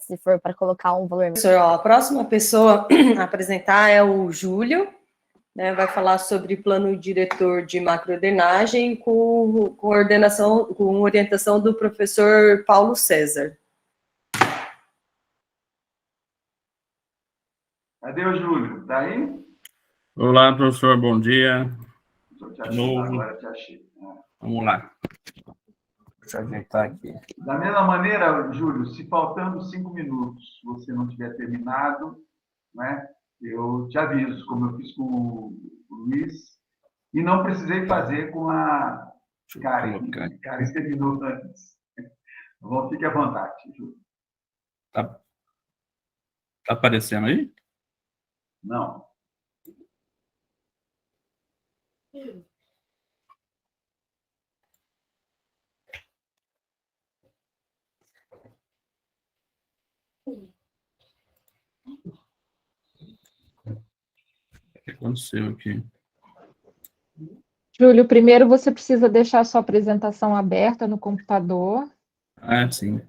se for para colocar um valor. Professor, ó, a próxima pessoa a apresentar é o Júlio, né, vai falar sobre plano diretor de macrodrenagem com orientação do professor Paulo César. Cadê o Júlio? Está aí? Olá, professor, bom dia. Te achei, agora te achei. Vamos lá. Deixa eu ajeitar aqui. Da mesma maneira, Júlio, se faltando 5 minutos você não tiver terminado, né, eu te aviso, como eu fiz com o Luiz, e não precisei fazer com a Karen. Karen terminou antes. Bom, fique à vontade, Júlio. Tá aparecendo aí? Não. O que aconteceu aqui? Júlio, primeiro você precisa deixar a sua apresentação aberta no computador. Ah, sim.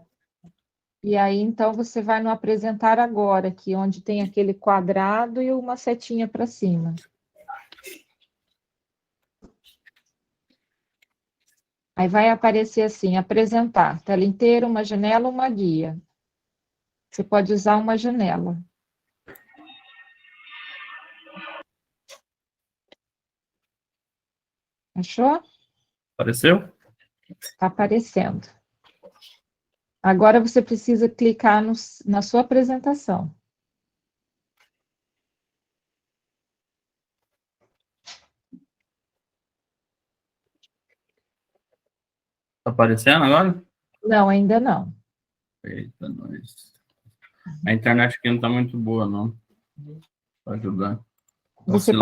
E aí, então, você vai no apresentar agora, aqui, onde tem aquele quadrado e uma setinha para cima. Aí vai aparecer assim, apresentar, tela inteira, uma janela, uma guia. Você pode usar uma janela. Achou? Apareceu? Está aparecendo. Agora você precisa clicar na sua apresentação. Tá aparecendo agora? Não, ainda não. Eita, nós. A internet aqui não tá muito boa, não. Para ajudar. Você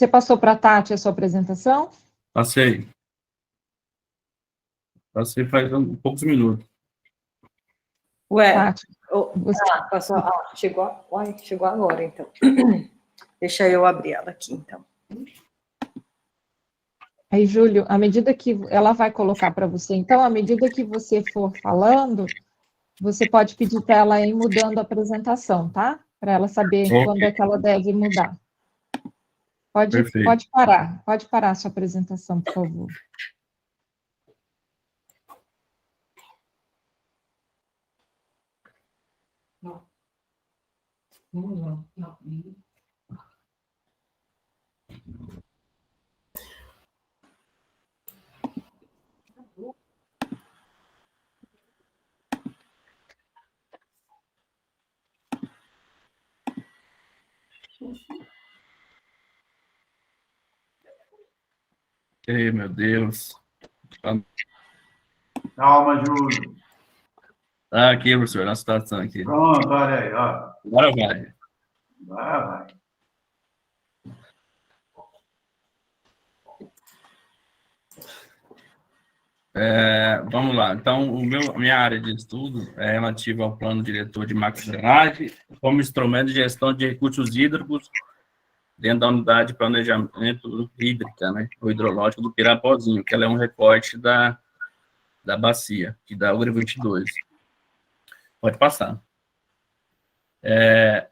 passou para a Tati a sua apresentação? Passei. Passei faz poucos minutos. Ué, Tati, passou, chegou agora, então. Deixa eu abrir ela aqui, então. Aí, Júlio, à medida que ela vai colocar para você, então, à medida que você for falando, você pode pedir para ela ir mudando a apresentação, tá? Para ela saber quando é que ela deve mudar. Pode parar a sua apresentação, por favor. Não. Ei, meu Deus. Calma, Júlio. Tá aqui, professor, na situação aqui. Pronto, olha aí, ó. Agora vai. Agora vai. Vamos lá. Então, minha área de estudo é relativa ao plano diretor de macrodrenagem como instrumento de gestão de recursos hídricos dentro da unidade de planejamento hídrica, né, o hidrológico do Pirapozinho, que ela é um recorte da bacia, que dá o GRI 22. Pode passar.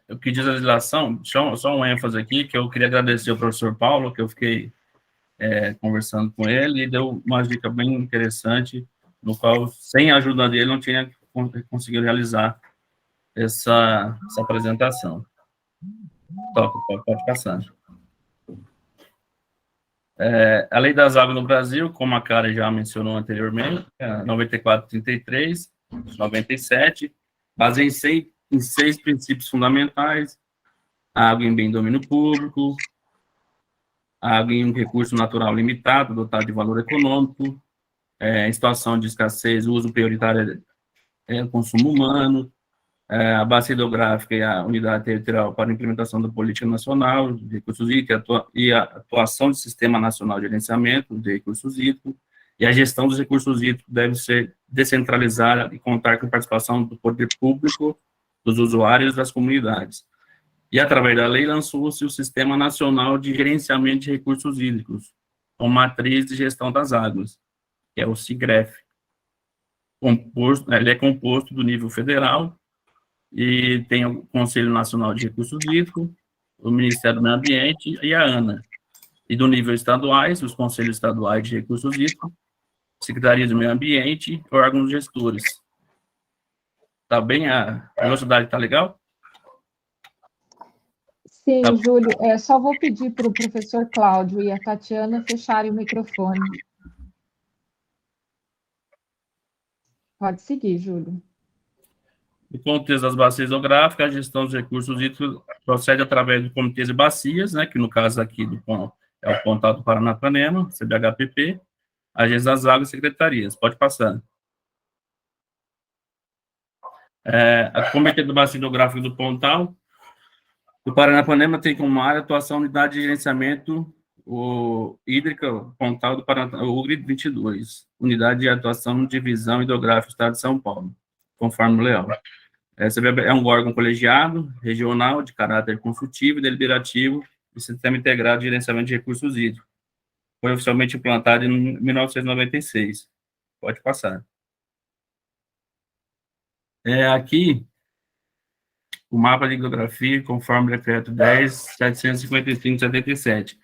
O que diz a legislação, só um ênfase aqui, que eu queria agradecer ao professor Paulo, que eu fiquei conversando com ele, e deu uma dica bem interessante, no qual, sem a ajuda dele, não tinha conseguido realizar essa apresentação. Pode passar. A Lei das Águas no Brasil, como a Karen já mencionou anteriormente, 9433, 97, baseia em seis princípios fundamentais: a água em bem domínio público, a água em um recurso natural limitado, dotado de valor econômico, em situação de escassez, o uso prioritário é o consumo humano, a bacia hidrográfica e a unidade territorial para a implementação da política nacional de recursos hídricos e a atuação do Sistema Nacional de Gerenciamento de Recursos Hídricos, e a gestão dos recursos hídricos deve ser descentralizada e contar com a participação do poder público, dos usuários e das comunidades. E, através da lei, lançou-se o Sistema Nacional de Gerenciamento de Recursos Hídricos, com matriz de gestão das águas, que é o SIGREF. Ele é composto do nível federal, e tem o Conselho Nacional de Recursos Hídricos, o Ministério do Meio Ambiente e a ANA. E do nível estaduais, os Conselhos Estaduais de Recursos Hídricos, Secretaria do Meio Ambiente, órgãos gestores. Tá bem? A velocidade tá legal? Sim, Tá. Júlio, só vou pedir para o professor Cláudio e a Tatiana fecharem o microfone. Pode seguir, Júlio. No contexto das bacias hidrográficas, a gestão dos recursos hídricos procede através do Comitê de Bacias, né, que no caso aqui é o Pontal do Paranapanema, CBHPP, Agência das Águas e Secretarias. Pode passar. A Comitê do Bacia Hidrográfico do Pontal do Paranapanema tem como área atuação a unidade de gerenciamento hídrica, Pontal do Paranapanema, o UGRI 22, unidade de atuação de divisão hidrográfica do Estado de São Paulo, conforme o Leão. É um órgão colegiado, regional, de caráter consultivo e deliberativo, e sistema integrado de gerenciamento de recursos hídricos. Foi oficialmente implantado em 1996. Pode passar. Aqui, o mapa de hidrografia, conforme o decreto 10.755/77.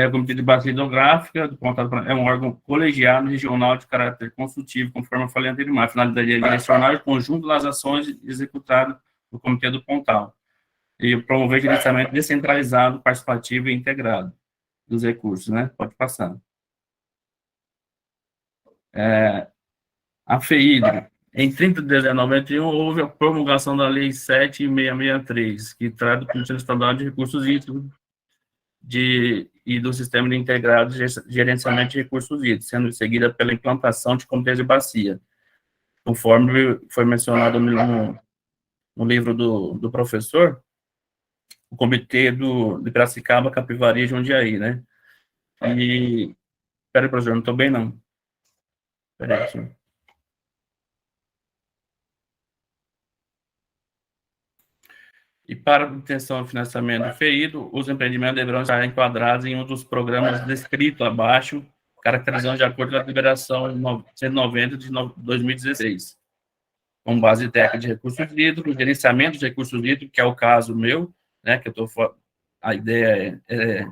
O Comitê de Bacia Hidrográfica do Pontal é um órgão colegiado regional de caráter consultivo, conforme eu falei anteriormente. A finalidade é direcionar o conjunto das ações executadas no Comitê do Pontal e promover gerenciamento descentralizado, participativo e integrado dos recursos, né? Pode passar. A FEHIDRO, em 30 de dezembro de 91, houve a promulgação da Lei 7.663, que trata do Conselho Estadual de Recursos Hídricos e do Sistema de Integrado de Gerenciamento de Recursos Hídricos, sendo seguida pela implantação de comitês de bacia, conforme foi mencionado no livro do professor, o comitê de Piracicaba, Capivari e Jundiaí, né? E... Peraí, professor, não estou bem, não. Peraí, senhor. E para a obtenção de financiamento do FEHIDRO, os empreendimentos deverão estar enquadrados em um dos programas descritos abaixo, caracterizando de acordo com a liberação 190 de 2016, com base técnica de recursos hídricos, gerenciamento de recursos hídricos, que é o caso meu, né, que a ideia é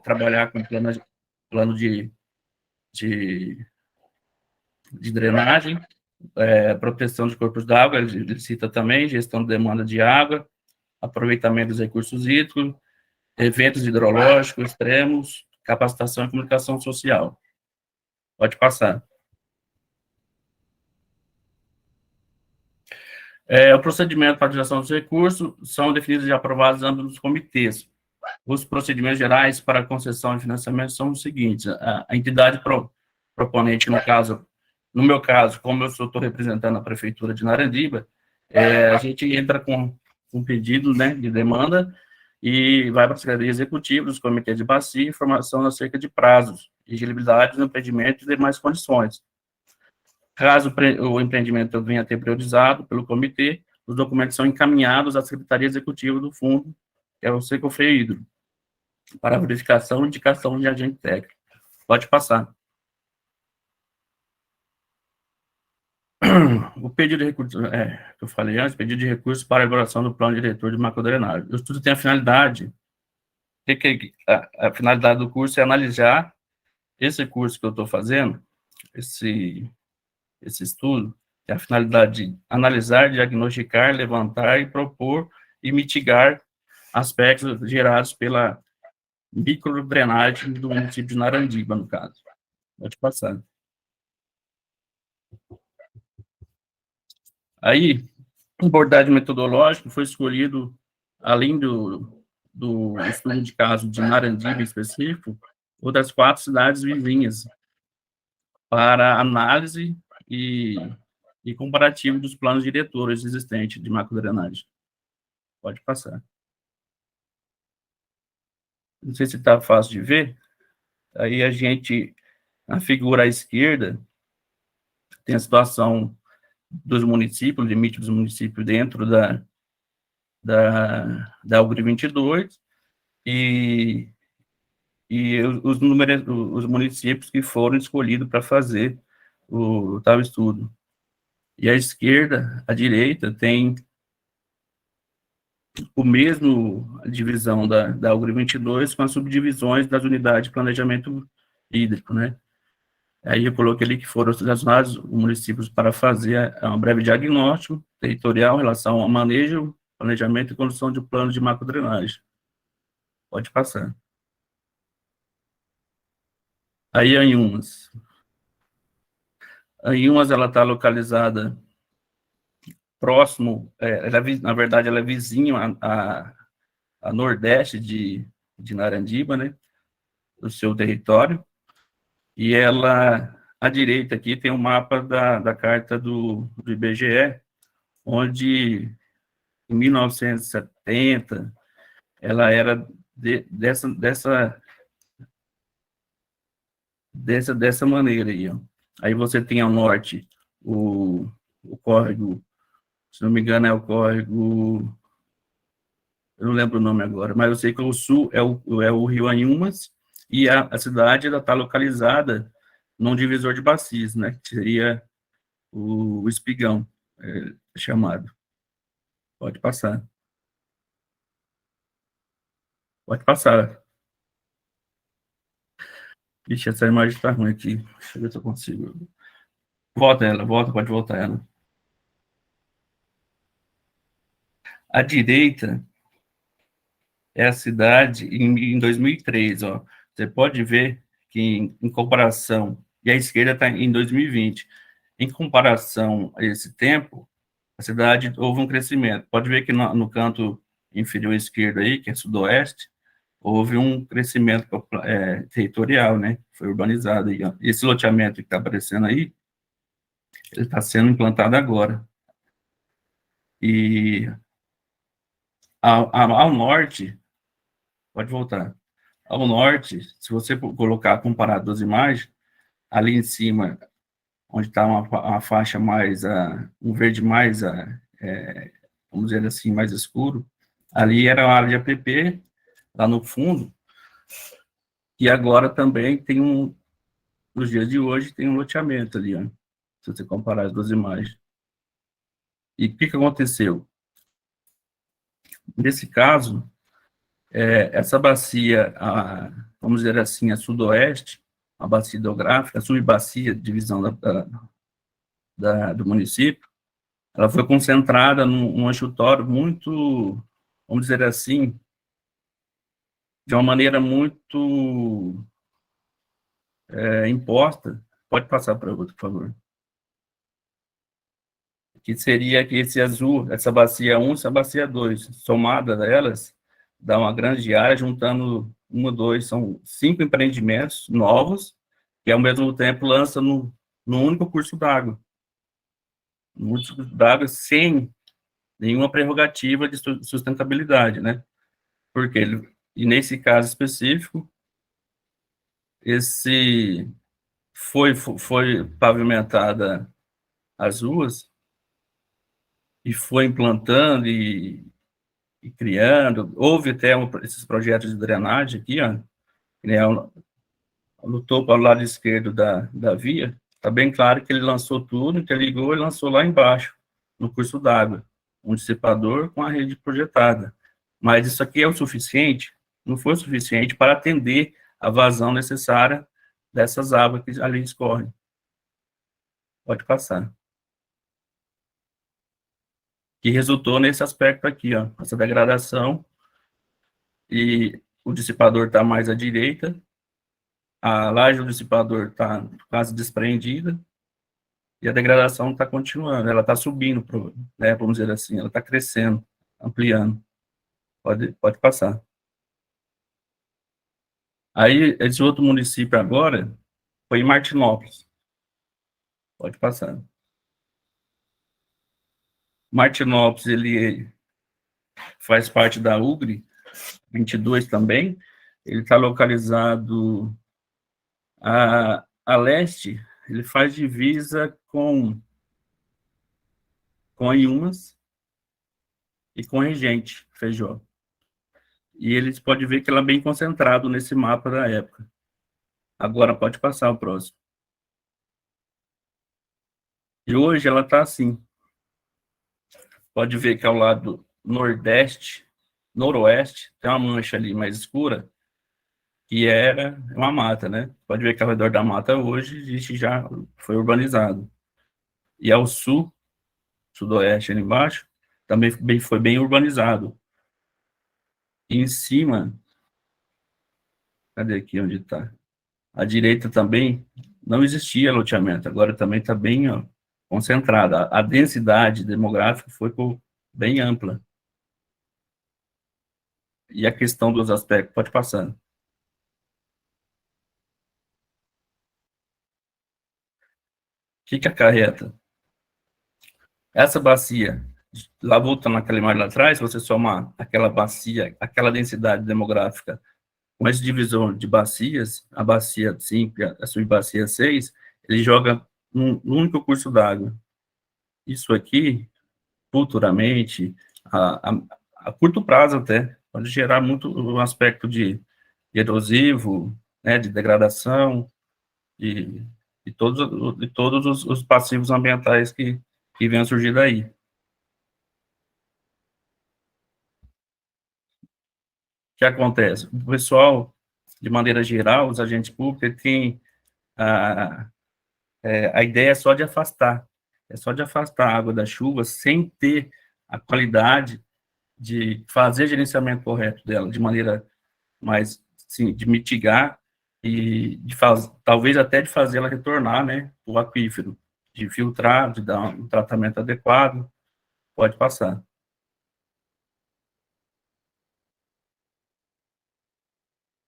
trabalhar com plano de drenagem, proteção de corpos d'água, ele cita também, gestão de demanda de água, aproveitamento dos recursos hídricos, eventos hidrológicos extremos, capacitação e comunicação social. Pode passar. O procedimento para a utilização dos recursos são definidos e aprovados em âmbito dos comitês. Os procedimentos gerais para a concessão de financiamento são os seguintes: a entidade proponente, no meu caso, como eu estou representando a Prefeitura de Narandiba, a gente entra com um pedido, né, de demanda e vai para a Secretaria Executiva dos Comitês de Bacia, informação acerca de prazos, elegibilidade do empreendimento e demais condições. Caso o empreendimento venha a ter priorizado pelo comitê, os documentos são encaminhados à Secretaria Executiva do Fundo, que é o SECOFEHIDRO, para verificação e indicação de agente técnico. Pode passar. O pedido de recursos, que eu falei antes, pedido de recursos para a elaboração do plano diretor de macrodrenagem. O estudo tem a finalidade, a finalidade do curso é analisar esse curso que eu estou fazendo, esse estudo, tem a finalidade de analisar, diagnosticar, levantar e propor e mitigar aspectos gerados pela microdrenagem do município de Narandiba, no caso. Pode passar. Aí, abordagem metodológica foi escolhido, além do estudo de caso de Narandiba em específico, outras 4 cidades vizinhas, para análise e comparativo dos planos diretores existentes de macrodrenagem. Pode passar. Não sei se está fácil de ver. Aí a gente, na figura à esquerda, tem a situação dos municípios, o limite dos municípios dentro da UGRI 22, e os municípios que foram escolhidos para fazer o tal estudo. E à esquerda, à direita, tem o mesmo divisão da UGRI 22 com as subdivisões das unidades de planejamento hídrico, né? Aí eu coloquei ali que foram selecionados os municípios para fazer um breve diagnóstico territorial em relação ao manejo, planejamento e condução de plano de macrodrenagem. Pode passar. Aí a Inhumas. A Inhumas, ela está localizada próximo, na verdade, ela é vizinho a nordeste de Narandiba, né? Do seu território. E ela, à direita aqui, tem um mapa da carta do IBGE, onde, em 1970, ela era dessa maneira aí, ó. Aí você tem ao norte o córrego, se não me engano, é o córrego, eu não lembro o nome agora, mas eu sei que o sul é o rio Anhumas, e a cidade está localizada num divisor de bacias, né, que seria o Espigão, chamado. Pode passar. Pode passar. Ixi, essa imagem está ruim aqui. Deixa eu ver se eu consigo. Volta ela, pode voltar ela. À direita é a cidade em 2003, ó. Você pode ver que em comparação, e a esquerda está em 2020, em comparação a esse tempo, a cidade houve um crescimento. Pode ver que no canto inferior esquerdo aí, que é sudoeste, houve um crescimento territorial, né? Foi urbanizado aí, ó. Esse loteamento que está aparecendo aí, ele está sendo implantado agora. E ao norte, pode voltar. Ao norte, se você colocar, comparar duas imagens, ali em cima, onde está uma faixa mais, um verde mais, vamos dizer assim, mais escuro, ali era a área de APP, lá no fundo, e agora também tem nos dias de hoje, tem um loteamento ali, ó, se você comparar as duas imagens. E o que aconteceu? Nesse caso, essa bacia, vamos dizer assim, a sudoeste, a bacia hidrográfica, a subbacia, divisão do município, ela foi concentrada num achutório muito, vamos dizer assim, de uma maneira muito imposta. Pode passar para outro, por favor. Que seria que esse azul, essa bacia 1, essa bacia 2, somada delas, dá uma grande área, juntando 2, são 5 empreendimentos novos, que ao mesmo tempo lança no único curso d'água. No único curso d'água, sem nenhuma prerrogativa de sustentabilidade, né? Porque e nesse caso específico, foi pavimentada as ruas e foi implantando e criando. Houve até esses projetos de drenagem aqui, ó, né, no topo, ao lado esquerdo da via, está bem claro que ele lançou tudo, interligou e lançou lá embaixo, no curso d'água, um dissipador com a rede projetada. Mas isso aqui é o suficiente? Não foi o suficiente para atender a vazão necessária dessas águas que ali escorrem. Pode passar. Que resultou nesse aspecto aqui, ó, essa degradação, e o dissipador está mais à direita, a laje do dissipador está quase despreendida, e a degradação está continuando, ela está subindo, né, vamos dizer assim, ela está crescendo, ampliando. Pode passar. Aí, esse outro município agora foi em Martinópolis. Pode passar. Martinópolis, ele faz parte da UGRI 22 também. Ele está localizado a leste, ele faz divisa com Inhumas e com Regente, Feijó. E eles podem ver que ela é bem concentrado nesse mapa da época. Agora pode passar o próximo. E hoje ela está assim. Pode ver que ao lado nordeste, noroeste, tem uma mancha ali mais escura, que era uma mata, né? Pode ver que ao redor da mata hoje existe, já foi urbanizado. E ao sul, sudoeste ali embaixo, também foi bem urbanizado. E em cima, cadê aqui onde está? À direita também não existia loteamento, agora também está bem, ó, concentrada. A densidade demográfica foi bem ampla. E a questão dos aspectos, pode passar. O que acarreta? Essa bacia, lá voltando naquela imagem lá atrás, se você somar aquela bacia, aquela densidade demográfica, com essa divisão de bacias, a bacia 5 e a subbacia 6, ele joga num único curso d'água. Isso aqui, futuramente, a curto prazo até, pode gerar muito um aspecto de erosivo, né, de degradação, e todos os passivos ambientais que venham a surgir daí. O que acontece? O pessoal, de maneira geral, os agentes públicos, tem a ideia é só de afastar a água da chuva sem ter a qualidade de fazer gerenciamento correto dela, de maneira mais, sim, de mitigar e talvez até de fazer ela retornar, né, o aquífero, de filtrar, de dar um tratamento adequado, pode passar.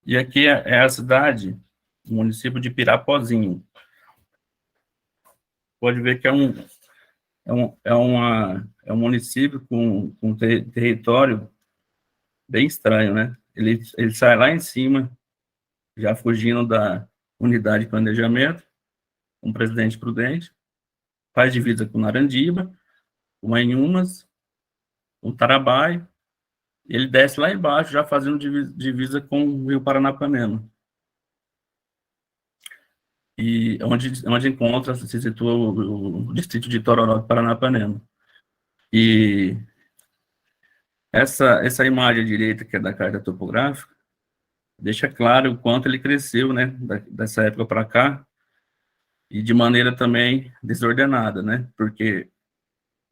E aqui é a cidade, o município de Pirapozinho. Pode ver que é um município com território bem estranho, né? Ele sai lá em cima, já fugindo da unidade de planejamento, um presidente Prudente, faz divisa com Narandiba, com Anhumas, com Tarabai, e ele desce lá embaixo, já fazendo divisa com o Rio Paranapanema. E onde encontra, se situa o distrito de Tororó do Paranapanema. E essa imagem à direita, que é da carta topográfica, deixa claro o quanto ele cresceu, né, dessa época para cá, e de maneira também desordenada, né, porque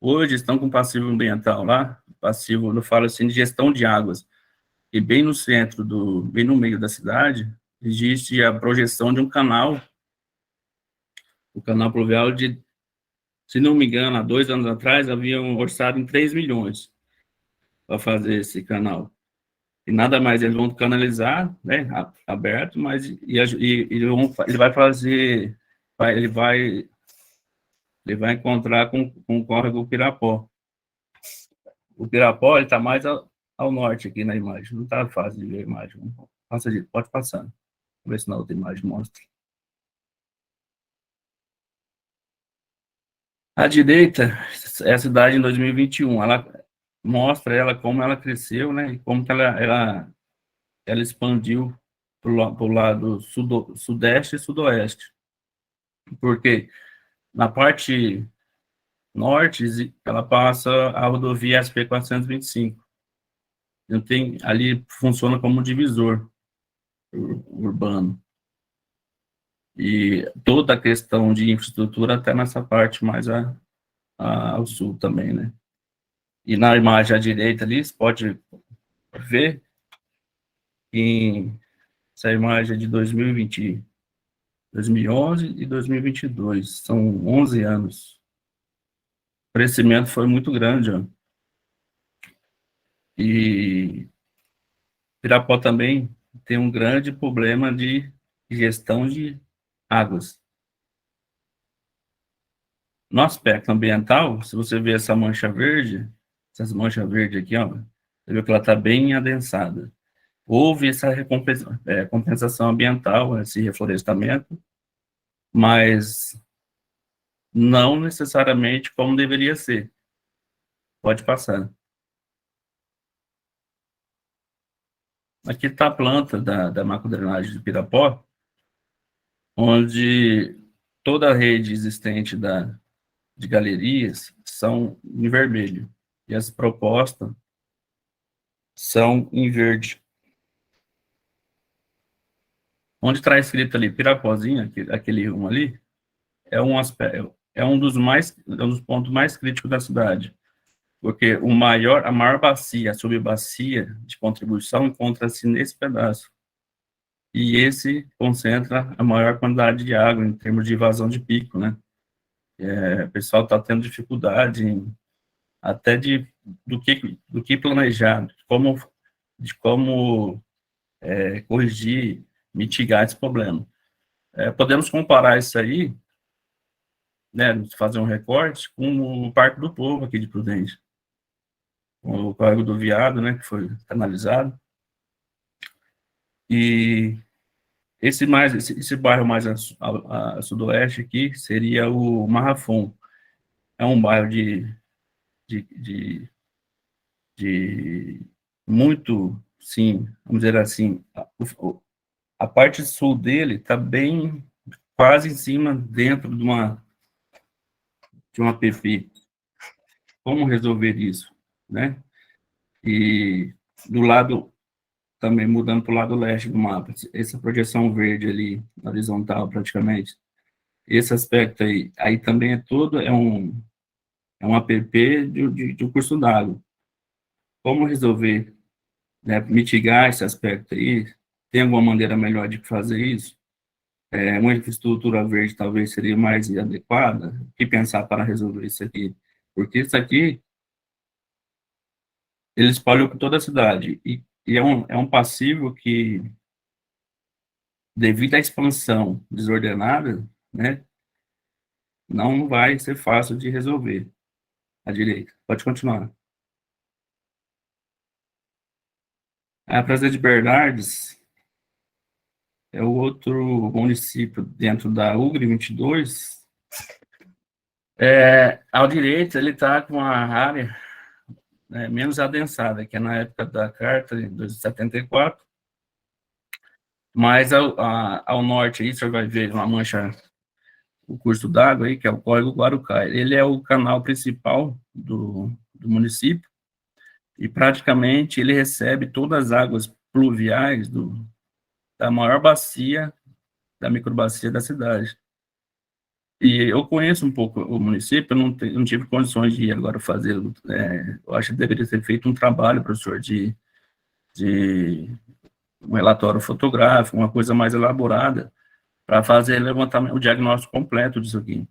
hoje estão com passivo ambiental lá, passivo, eu falo assim, de gestão de águas, e bem no centro, bem no meio da cidade, existe a projeção de um canal, o canal pluvial se não me engano, há 2 anos atrás, havia um orçado em 3 milhões para fazer esse canal. E nada mais, eles vão canalizar, né, aberto, mas ele vai fazer, ele vai encontrar com o córrego Pirapó. O Pirapó, ele está mais ao norte aqui na imagem, não está fácil de ver a imagem. Pode passar. Vamos ver se na outra imagem mostra. À direita é a cidade em 2021. Ela mostra ela como ela cresceu, né? E como que ela expandiu para o lado sudeste e sudoeste. Porque na parte norte, ela passa a rodovia SP-425. Ali funciona como um divisor urbano. E toda a questão de infraestrutura até nessa parte mais ao sul também, né? E na imagem à direita ali, você pode ver essa imagem é de 2020, 2011 e 2022, são 11 anos. O crescimento foi muito grande, ó. E Pirapó também tem um grande problema de gestão de águas. No aspecto ambiental, se você ver essa mancha verde, essas manchas verdes aqui, ó, você vê que ela está bem adensada. Houve essa compensação ambiental, esse reflorestamento, mas não necessariamente como deveria ser. Pode passar. Aqui está a planta da macrodrenagem de Pirapó, onde toda a rede existente de galerias são em vermelho. E as propostas são em verde. Onde está escrito ali Pirapozinho, aquele um ali, é um aspecto, é um dos pontos mais críticos da cidade, porque a maior bacia, a subbacia de contribuição encontra-se nesse pedaço. E esse concentra a maior quantidade de água em termos de evasão de pico, né? O pessoal está tendo dificuldade até do que planejar, de como corrigir, mitigar esse problema. Podemos comparar isso aí, né, fazer um recorte com o Parque do Povo aqui de Prudente, com o Córrego do Viado, né, que foi canalizado. E esse bairro mais a sudoeste aqui seria o Marrafon. É um bairro de muito, sim, vamos dizer assim, a parte sul dele está bem quase em cima, dentro de uma PP. Como resolver isso, né? E do lado, também mudando para o lado leste do mapa, essa projeção verde ali, horizontal praticamente, esse aspecto aí também é um APP de um curso d'água. Como resolver, né, mitigar esse aspecto aí? Tem alguma maneira melhor de fazer isso? Uma infraestrutura verde talvez seria mais adequada? O que pensar para resolver isso aqui? Porque isso aqui, ele espalhou por toda a cidade, e é um passivo que, devido à expansão desordenada, né, não vai ser fácil de resolver. À direita. Pode continuar. A Praça de Bernardes é o outro município dentro da UGRE 22. Ao direito, ele está com uma área, né, menos adensada, que é na época da Carta, de 74. Mas ao norte, aí, você vai ver uma mancha, o curso d'água, aí, que é o Córrego Guarucai. Ele é o canal principal do município, e praticamente ele recebe todas as águas pluviais da maior bacia, da microbacia da cidade. E eu conheço um pouco o município, eu não tive condições de ir agora fazer, eu acho que deveria ser feito um trabalho, professor, de um relatório fotográfico, uma coisa mais elaborada, para fazer levantamento, o diagnóstico completo disso aqui.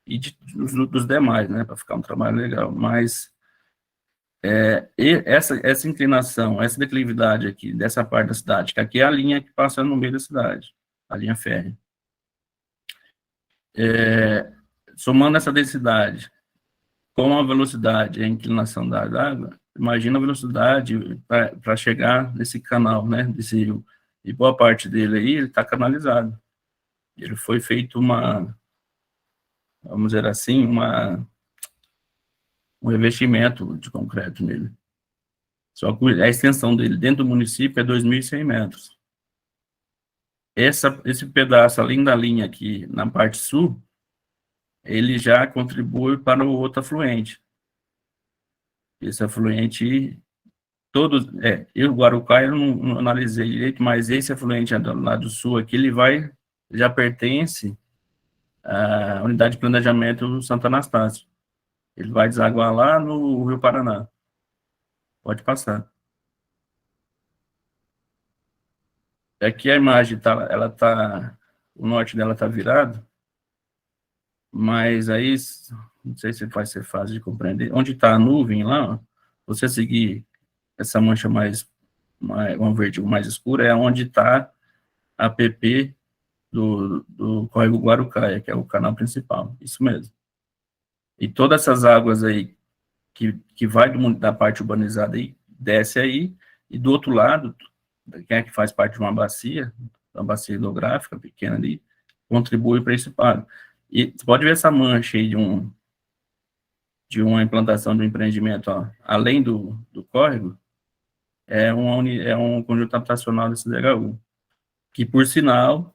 E dos demais, né, para ficar um trabalho legal. Mas essa inclinação, essa declividade aqui, dessa parte da cidade, que aqui é a linha que passa no meio da cidade, a linha férrea. Somando essa densidade com a velocidade e a inclinação da água, imagina a velocidade para chegar nesse canal, né, desse rio. E boa parte dele aí, ele está canalizado. Ele foi feito vamos dizer assim, um revestimento de concreto nele. Só que a extensão dele dentro do município é 2.100 metros. Esse pedaço, além da linha aqui, na parte sul, ele já contribui para o outro afluente. Esse afluente, o Guarucá eu não analisei direito, mas esse afluente do lado sul aqui, já pertence à unidade de planejamento do Santo Anastácio. Ele vai desaguar lá no Rio Paraná. Pode passar. Aqui a imagem, o norte dela está virado, mas aí, não sei se vai ser fácil de compreender. Onde está a nuvem lá, você seguir essa mancha um verde mais escura, é onde está a PP do Córrego Guarucaia, que é o canal principal, isso mesmo. E todas essas águas aí, que vai da parte urbanizada aí, desce aí, e do outro lado, quem é que faz parte de uma bacia hidrográfica pequena ali, contribui para esse pago. E você pode ver essa mancha aí de uma implantação de um empreendimento, ó, além do córrego, é um conjunto habitacional desse DHU, que, por sinal,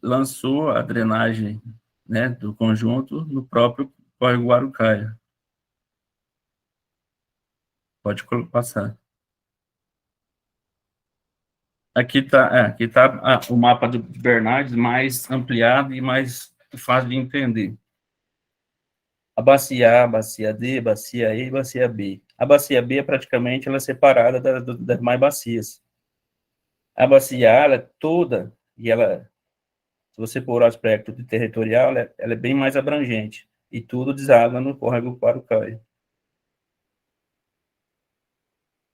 lançou a drenagem, né, do conjunto no próprio córrego Guarucaia. Pode passar. Aqui tá o mapa do Bernardes mais ampliado e mais fácil de entender. A bacia A, bacia D, bacia E e bacia B. A bacia B, praticamente, ela é separada das demais bacias. A bacia A, ela é toda, e ela, se você pôr o aspecto de territorial, ela é bem mais abrangente, e tudo deságua no córrego Paraguai.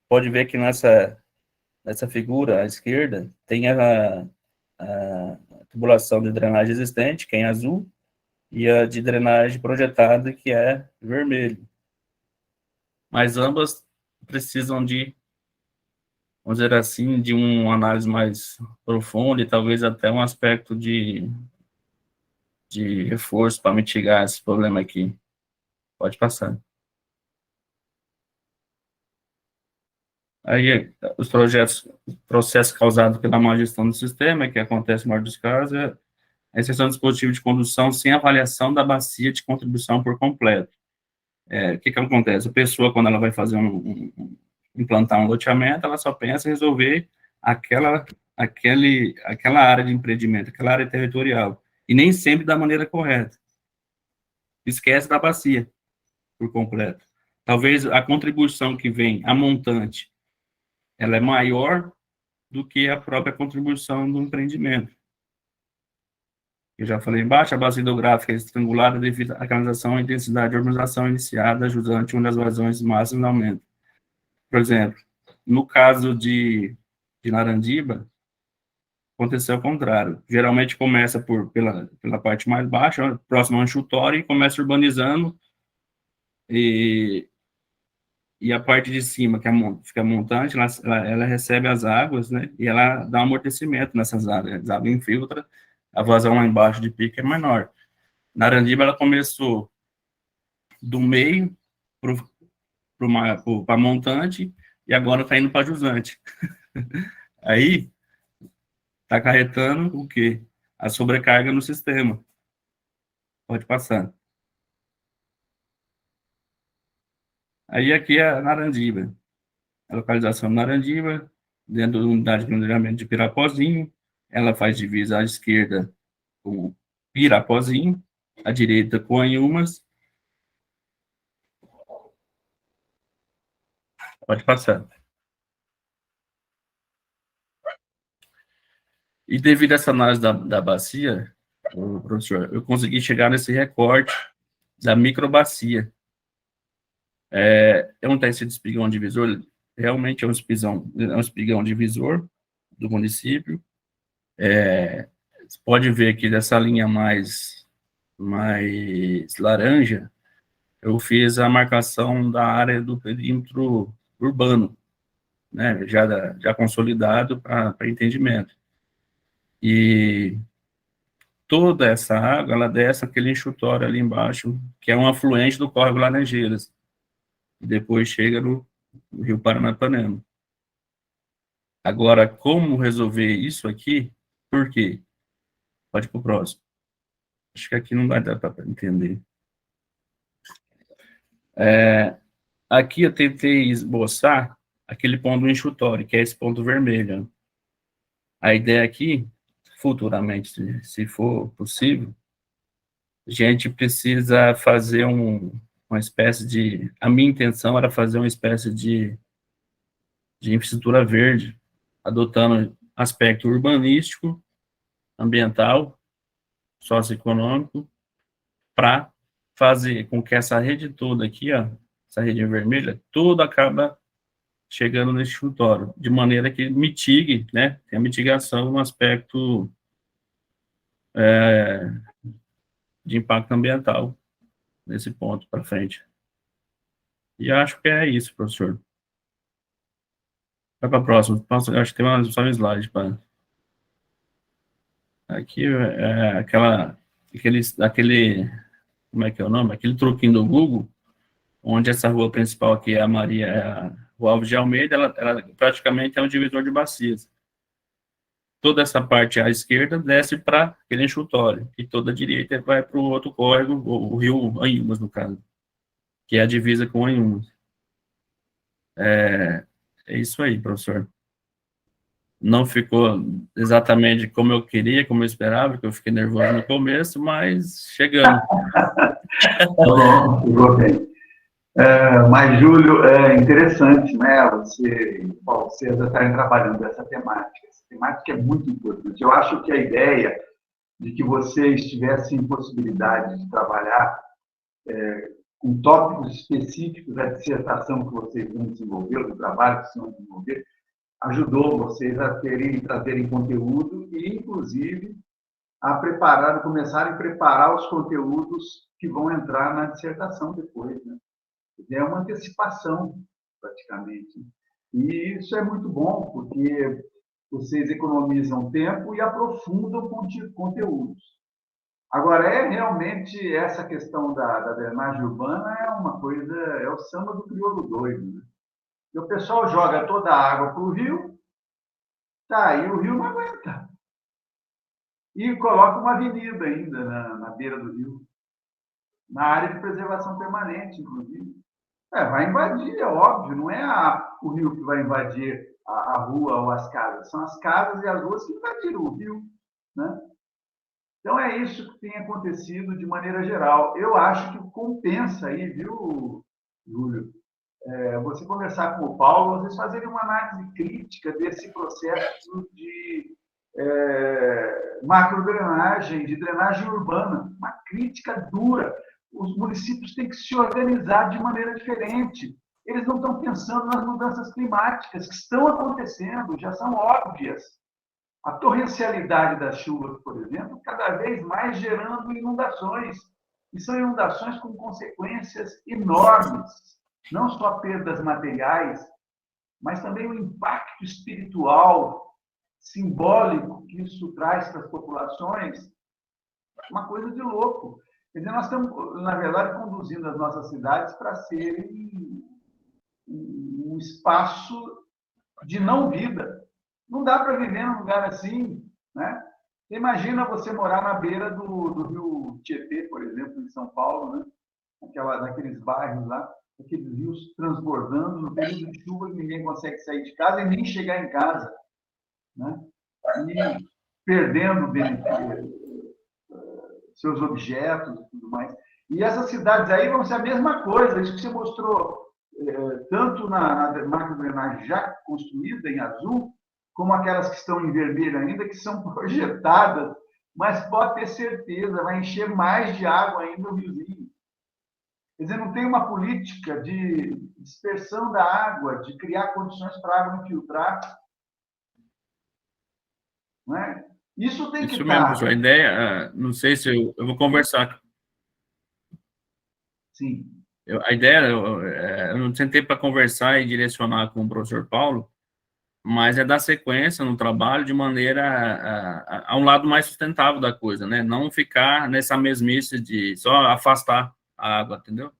Pode ver que nessa figura, à esquerda, tem a tubulação de drenagem existente, que é em azul, e a de drenagem projetada, que é vermelho. Mas ambas precisam de, vamos dizer assim, de uma análise mais profunda e talvez até um aspecto de reforço para mitigar esse problema aqui. Pode passar. Aí, os processos causados pela má gestão do sistema, que acontece no maior dos casos, é a exceção do dispositivo de condução sem avaliação da bacia de contribuição por completo. O que acontece? A pessoa, quando ela vai fazer implantar um loteamento, ela só pensa em resolver aquela área de empreendimento, aquela área territorial, e nem sempre da maneira correta. Esquece da bacia por completo. Talvez a contribuição que vem, a montante, ela é maior do que a própria contribuição do empreendimento. Eu já falei embaixo, a base hidrográfica é estrangulada devido à canalização e intensidade de urbanização iniciada, ajudante onde as vazões máximas aumentam. Por exemplo, no caso de Narandiba, aconteceu o contrário. Geralmente começa pela parte mais baixa, próximo ao enxutório, e começa urbanizando, e a parte de cima, que fica montante, ela recebe as águas, né, e ela dá um amortecimento nessas áreas. A água infiltra, a vazão lá embaixo de pico é menor. Narandiba, ela começou do meio para montante, e agora está indo para jusante. Aí, está acarretando o quê? A sobrecarga no sistema. Pode passar. Aí, aqui é a Narandiba. A localização de Narandiba, dentro da unidade de planejamento de Pirapozinho. Ela faz divisa à esquerda com Pirapozinho, à direita com Anhumas. Pode passar. E devido a essa análise da bacia, professor, eu consegui chegar nesse recorte da microbacia. É um teste de espigão divisor, realmente é um espigão divisor do município. Você pode ver que dessa linha mais laranja, eu fiz a marcação da área do perímetro urbano, né, já consolidado para entendimento. E toda essa água, ela desce aquele enxutório ali embaixo, que é um afluente do córrego Laranjeiras, e depois chega no Rio Paranapanema. Agora, como resolver isso aqui? Por quê? Pode ir para o próximo. Acho que aqui não vai dar para entender. Aqui eu tentei esboçar aquele ponto do enxutório, que é esse ponto vermelho. A ideia aqui, futuramente, se for possível, a gente precisa fazer uma espécie de... A minha intenção era fazer uma espécie de infraestrutura verde, adotando aspecto urbanístico, ambiental, socioeconômico, para fazer com que essa rede toda aqui, ó, essa rede vermelha, toda acaba chegando nesse enxutório, de maneira que mitigue, né, tem a mitigação no aspecto de impacto ambiental, nesse ponto para frente. E acho que é isso, professor. Vai para a próxima. Acho que tem só um slide para... Aqui é aquele, como é que é o nome? Aquele truquinho do Google, onde essa rua principal aqui é a Rua Alves de Almeida, ela praticamente é um divisor de bacias. Toda essa parte à esquerda desce para aquele enxutório, e toda a direita vai para o outro córrego, o rio Anhumas, no caso, que é a divisa com Anhumas. É isso aí, professor. Não ficou exatamente como eu queria, como eu esperava, que eu fiquei nervoso no começo, mas chegamos. Tá bom, ficou bem. Mas, Júlio, é interessante, né? Vocês estarem trabalhando essa temática. Essa temática é muito importante. Eu acho que a ideia de que vocês tivessem possibilidade de trabalhar com tópicos específicos da dissertação que vocês vão desenvolver, do trabalho que vocês vão desenvolver, ajudou vocês a trazerem conteúdo e, inclusive, começarem a preparar os conteúdos que vão entrar na dissertação depois, né? É uma antecipação, praticamente. E isso é muito bom, porque vocês economizam tempo e aprofundam conteúdos. Agora, realmente essa questão da drenagem urbana é uma coisa, é o samba do crioulo doido, né? E o pessoal joga toda a água para o rio, tá, e o rio não aguenta. E coloca uma avenida ainda na beira do rio, na área de preservação permanente, inclusive. Vai invadir, é óbvio, não é o rio que vai invadir a rua ou as casas, são as casas e as ruas que invadiram o rio, né? Então, é isso que tem acontecido de maneira geral. Eu acho que compensa aí, viu, Júlio? Você conversar com o Paulo, vocês fazerem uma análise crítica desse processo de macrodrenagem, de drenagem urbana, uma crítica dura. Os municípios têm que se organizar de maneira diferente. Eles não estão pensando nas mudanças climáticas que estão acontecendo, já são óbvias. A torrencialidade das chuvas, por exemplo, cada vez mais gerando inundações. E são inundações com consequências enormes, não só perdas materiais, mas também o impacto espiritual, simbólico que isso traz para as populações. Uma coisa de louco. Quer dizer, nós estamos, na verdade, conduzindo as nossas cidades para serem um espaço de não vida. Não dá para viver num lugar assim, né? Você imagina você morar na beira do rio Tietê, por exemplo, em São Paulo, né? Naqueles bairros lá, aqueles rios transbordando no período de chuva que ninguém consegue sair de casa e nem chegar em casa, né? E perdendo seus objetos e tudo mais. E essas cidades aí vão ser a mesma coisa, isso que você mostrou, tanto na macrodrenagem já construída em azul, como aquelas que estão em vermelho ainda, que são projetadas, mas pode ter certeza, vai encher mais de água ainda o riozinho. Quer dizer, não tem uma política de dispersão da água, de criar condições para a água não filtrar. Não é? Isso tem que Isso estar... mesmo, professor. A ideia, não sei se eu vou conversar. Sim. A ideia, eu não sentei para conversar e direcionar com o professor Paulo, mas é dar sequência no trabalho de maneira a um lado mais sustentável da coisa, né? Não ficar nessa mesmice de só afastar a água, entendeu?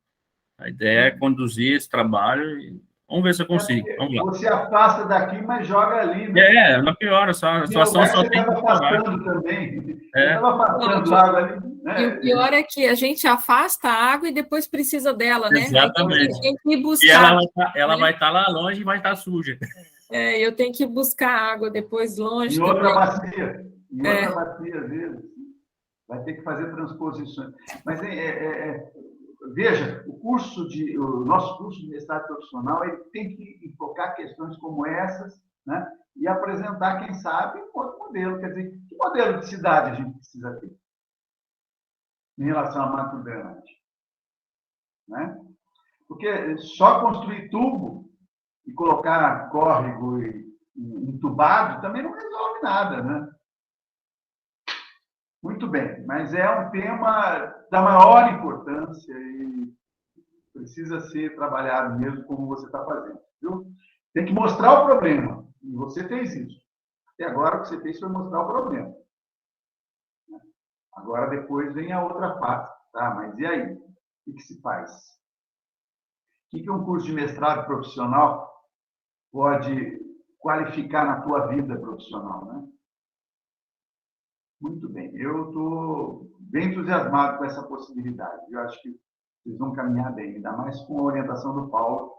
A ideia é conduzir esse trabalho e vamos ver se eu consigo. Vamos lá. Você afasta daqui, mas joga ali, né? Não piora, a situação só tem que piorar. Afastando também. Você É. estava afastando água ali. E o pior é que a gente afasta a água e depois precisa dela, né? Exatamente. Então, tem que ir buscar. E ela vai estar lá longe e vai estar suja. Eu tenho que buscar água depois longe. Em outra bacia. Em outra bacia, às vezes. Vai ter que fazer transposições. Mas, veja, o nosso curso de mestrado profissional ele tem que enfocar questões como essas, né? E apresentar, quem sabe, um outro modelo. Quer dizer, que modelo de cidade a gente precisa ter em relação à macrodrenagem? Né? Porque só construir tubo e colocar córrego e entubado também não resolve nada, né? Muito bem, mas é um tema da maior importância e precisa ser trabalhado mesmo como você está fazendo, viu? Tem que mostrar o problema, e você fez isso. Até agora o que você fez foi mostrar o problema. Agora depois vem a outra fase, tá? Mas e aí? O que se faz? O que um curso de mestrado profissional pode qualificar na tua vida profissional, né? Muito bem. Eu estou bem entusiasmado com essa possibilidade. Eu acho que vocês vão caminhar bem, ainda mais com a orientação do Paulo,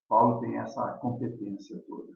Paulo tem essa competência toda.